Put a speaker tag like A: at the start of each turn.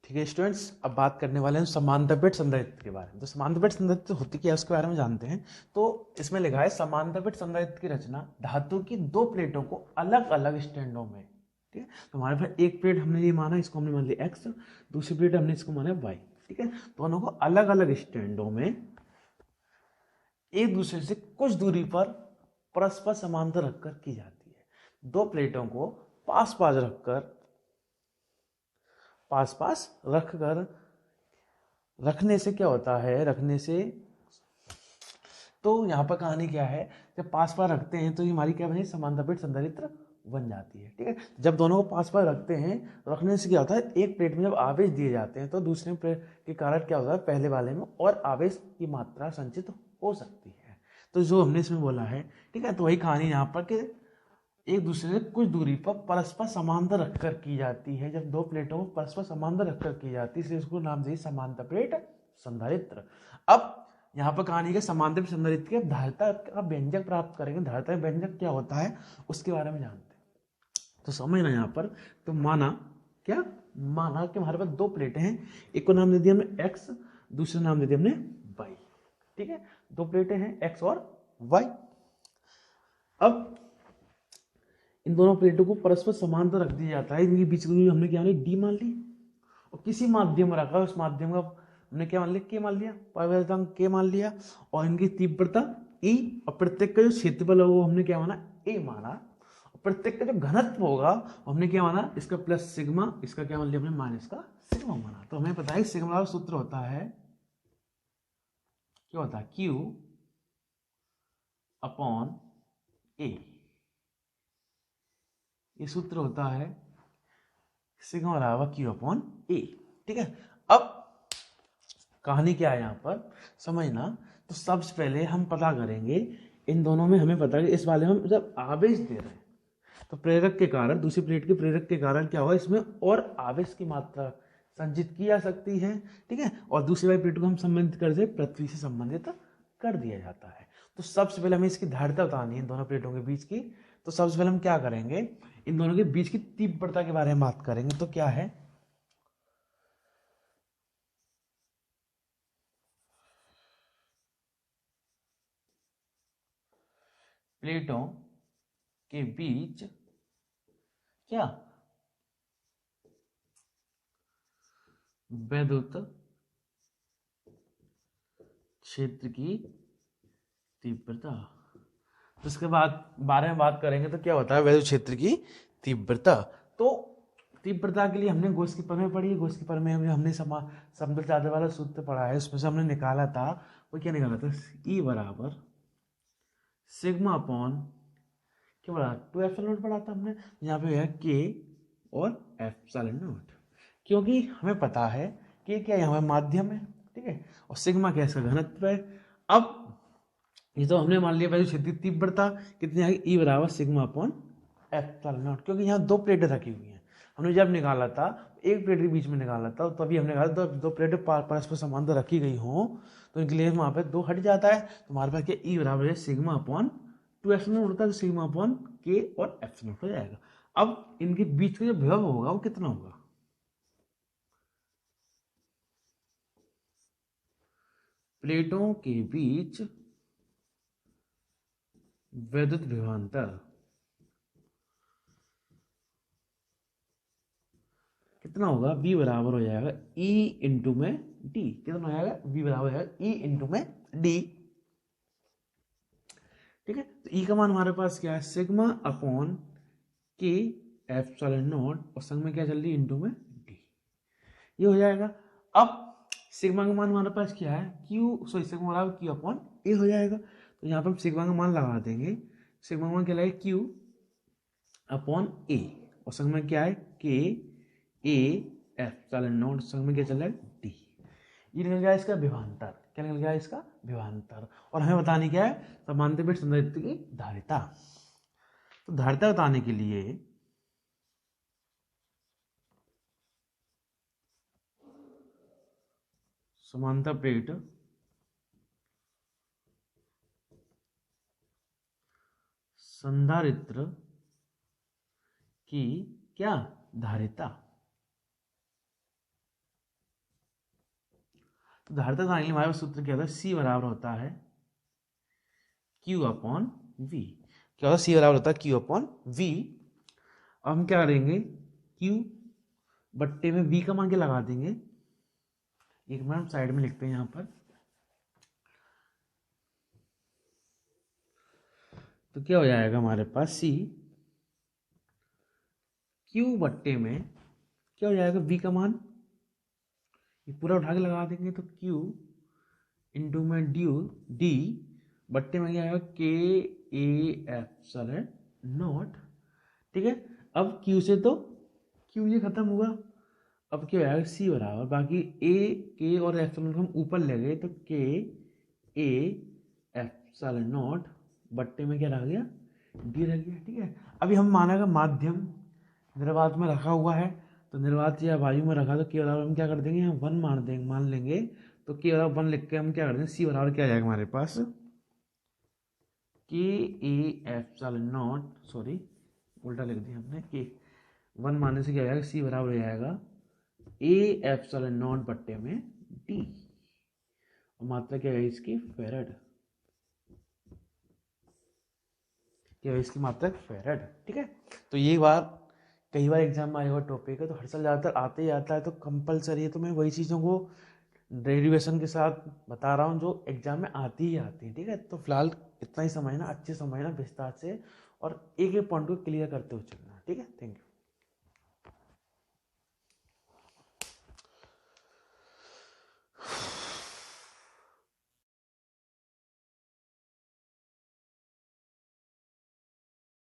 A: ठीक है स्टूडेंट्स, अब बात करने वाले हैं समांतरपेट संधारित्र के बारे में। तो समांतरपेट संधारित्र होती क्या है उसके बारे में जानते हैं। तो इसमें लिखा है समांतरपेट संधारित्र की रचना धातु की दो प्लेटों को अलग अलग स्टैंडों में। ठीक है, तो हमारे पास एक प्लेट हमने ये माना, इसको हमने मान लिया एक्स, दूसरी प्लेट हमने इसको माना वाई। ठीक है, दोनों को अलग अलग स्टैंडों में एक दूसरे से कुछ दूरी पर परस्पर समांतर रखकर की जाती है। दो प्लेटों को पास पास रखकर रखने से क्या होता है, रखने से तो यहाँ पर कहानी क्या है, जब पास रखते हैं तो ये हमारी क्या बनी, समांतरपेट संधारित्र बन जाती है। ठीक है, जब दोनों को पास रखते हैं, रखने से क्या होता है, एक प्लेट में जब आवेश दिए जाते हैं तो दूसरे प्लेट के कारण क्या होता है, पहले वाले में और आवेश की मात्रा संचित हो सकती है। तो जो हमने इसमें बोला है, ठीक है, तो वही कहानी यहाँ पर कि एक दूसरे से कुछ दूरी पर परस्पर समांतर रखकर की जाती है। जब दो प्लेटों को परस्पर समांतर रखकर की जाती है इसलिए इसको नाम दिया समांतरपेट संधारित्र। अब यहाँ पर कहानी के समांतरपेट संधारित्र के धारिता का व्यंजक प्राप्त करेंगे। धारिता व्यंजक क्या होता है उसके बारे में जानते हैं। तो समझना यहाँ पर, तो माना कि हमारे पास दो प्लेटें हैं, एक को नाम दे दिया हमने एक्स, दूसरा नाम दे दिया हमने वाई। ठीक है, दो प्लेटें हैं एक्स और वाई। अब इन दोनों प्लेटों को परस्पर समांतर रख दिया जाता है, इनके बीच की हमने क्या डी मान ली और किसी माध्यम में रखा, उस माध्यम का हमने क्या मान लिया, के मान लिया, परिवर्तनांक के मान लिया और इनकी तीव्रता ई और प्रत्येक का जो क्षेत्रफल है वो हमने क्या माना, ए माना। और प्रत्येक का जो घनत्व होगा हमने क्या माना, इसका प्लस सिग्मा, इसका क्या मान लिया हमने माइनस का सिग्मा माना। तो हमें पता है सिग्मा का सूत्र होता है, क्या होता है, क्यू अपॉन ए। ये सूत्र होता है सिग्मा बराबर क्यू अपॉन ए। ठीक है, अब कहानी क्या है यहाँ पर समझना। तो सबसे पहले हम पता करेंगे इन दोनों में, हमें पता है इस वाले में जब आवेश दे रहे हैं तो प्रेरक के कारण, दूसरी प्लेट के प्रेरक के कारण क्या होगा, इसमें और आवेश की मात्रा संचित की जा सकती है। ठीक है, और दूसरी वाली प्लेट को हम संबंधित कर दे, पृथ्वी से संबंधित कर दिया जाता है। तो सबसे पहले हमें इसकी धारिता बतानी है इन दोनों प्लेटों के बीच की। तो सबसे पहले हम क्या करेंगे, इन दोनों के बीच की तीव्रता के बारे में बात करेंगे। तो क्या है, प्लेटों के बीच क्या वैद्युत क्षेत्र की तीव्रता। तो इसके बाद बारे में बात करेंगे तो क्या होता है वैद्युत क्षेत्र की तीव्रता। तो तीव्रता के लिए हमने गोस की प्रमेय पढ़ी है, गोस की प्रमेय में हमने समतल चादर वाला सूत्र पढ़ा है, उसमें से हमने निकाला था, वो क्या निकाला था, ई बराबर सिग्मा अपॉन क्या पढ़ा, 2 एप्सिलॉन नॉट पढ़ा था हमने। यहाँ पे है के और एप्सिलॉन नॉट, क्योंकि हमें पता है कि क्या यहाँ पे माध्यम है। ठीक है, और सिग्मा क्या इसका घनत्व है। अब ये तो हमने मान लिया वैद्युत क्षेत्र की तीव्रता कितनी आएगी, ई बराबर सिग्मा अपॉन एप्सिलॉन नॉट, क्योंकि यहाँ दो प्लेटें रखी हुई हैं। हमने जब निकाला था एक प्लेट के बीच में निकाला था, तभी हमने कहा दो प्लेटें परस्पर समांतर रखी गई हों तो इनके लिए वहाँ पे दो हट जाता है। तो हमारे पास क्या ई बराबर है सिग्मा अपॉन 2 एप्सिलॉन नॉट होता है, तो सिग्मा अपॉन के और एप्सिलॉन नॉट हो जाएगा। अब इनके बीच का जो विभव होगा वो कितना होगा, प्लेटों के बीच वैद्युत विभवांतर कितना होगा, v बराबर हो जाएगा E इंटू में d। कितना हो जाएगा, v बराबर हो जाएगा E इंटू में d। ठीक है, तो E का मान हमारे पास क्या है, सिग्मा अपॉन के एप्सिलॉन नॉट और संग में क्या चल रही है, इंटू में d, ये हो जाएगा। अब सिग्मा का मान हमारे पास क्या है, सिग्मा बराबर q अपॉन ए हो जाएगा। तो यहाँ पर हम सिग्मा का मान लगा देंगे, सिग्मा का मान क्या लगेगा, q अपॉन ए और संग में क्या है, के ए एप्सिलॉन नॉट, संग में क्या चल रहा है, डी। ये निकल गया इसका विभवांतर, क्या निकल गया इसका विभवांतर। और हमें बतानी क्या है, समांतरपेट संधारित्र की धारिता। तो धारिता बताने के लिए समांतरपेट संधारित्र की क्या धारिता, तो धारिता प्रणाली में हमारे पास सूत्र क्या होता है, सी बराबर होता है क्यू अपॉन वी। क्या होता है, सी बराबर होता है क्यू अपॉन वी। अब हम क्या करेंगे, क्यू बट्टे में वी का मान के लगा देंगे। एक मिनट हम साइड में लिखते हैं यहाँ पर। तो क्या हो जाएगा हमारे पास, सी क्यू बट्टे में क्या हो जाएगा, वी का मान, ये पूरा उठा के लगा देंगे तो क्यू इंटू में ड्यू डी बट्टे में क्या आएगा, के ए एप्सिलॉन नॉट। ठीक है, अब क्यू से तो क्यू ये खत्म हुआ, अब क्या आएगा, सी बराबर, बाकी ए के और एप्सिलॉन को हम ऊपर ले गए तो के ए एप्सिलॉन नॉट बट्टे में क्या रह गया, डी रह गया। ठीक है, अभी हम मानेगा माध्यम निर्वात में रखा हुआ है, तो निर्वात या वायु में रखा तो के बराबर हम क्या कर देंगे, हम 1 मान लेंगे। तो के बराबर 1 लिख के हम क्या कर देंगे, सी बराबर क्या आ जाएगा हमारे पास, के ए एप्सिलॉन नॉट, सॉरी उल्टा लिख दिया हमने, के 1 मानने से क्या हो जाएगा, सी बराबर हो जाएगा ए एप्सिलॉन नॉट बट्टे में डी, और मात्रा क्या है इसकी, फेरेड। क्या है इसकी मात्रा, फेरेड। ठीक है, तो ये बार कई बार एग्जाम में आया हुआ टॉपिक है, तो हर साल ज़्यादातर आते ही आता है, तो कंपलसरी है। तो मैं वही चीज़ों को डेरिवेशन के साथ बता रहा हूँ जो एग्जाम में आती ही आती है। ठीक है, तो फिलहाल इतना ही समझना, अच्छे समझना विस्तार से, और एक एक पॉइंट को क्लियर करते हुए चलना। ठीक है, थैंक यू।